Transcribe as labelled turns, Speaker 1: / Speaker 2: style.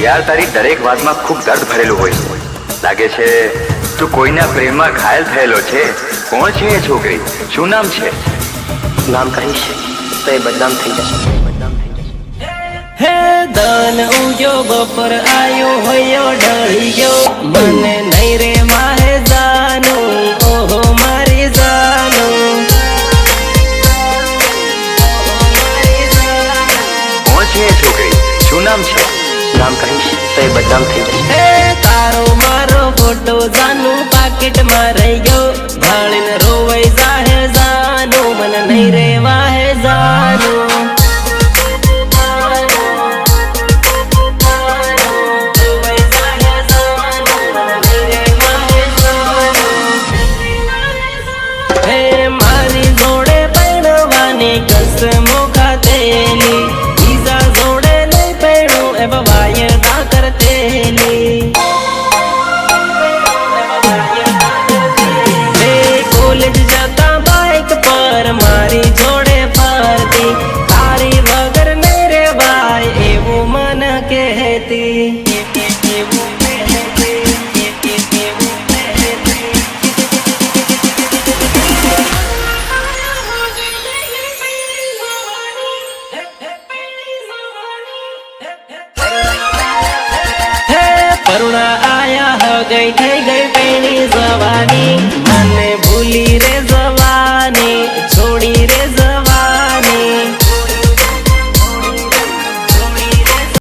Speaker 1: यार तारी दरेक बात में खूब दर्द भरेलू होय लागे छे तू कोईना प्रेम में घायल थयेलो छे। कोण छे ए छोकरी? शुं नाम छे?
Speaker 2: नाम कहीश तो बदनाम थई जशे।
Speaker 3: हे दान उजो बपर आयो होयो ढળી गयो मने नहीं रे माहे जानू ओहो मारी जानू।
Speaker 1: कोण छे ए छोकरी? शुं नाम छे?
Speaker 2: नाम कहीश तो बदनाम थई जशे।
Speaker 3: हे तारो मारो फोटो जानू पाकिट में रही गयो भाळीन रोवई जाहे जानू मन नहीं रे वाहे जानू। हे मारी जोड़े पैणवानी कसमो खातेली बीजा जोड़े नहीं पैणू एव वायदा करतेली। हे कॉलेज जाता बाइक पर मारी जोड़े फरती तारी वगर नहीं रे भाई एवं मन कहती। करुणा आया हो गई थई गई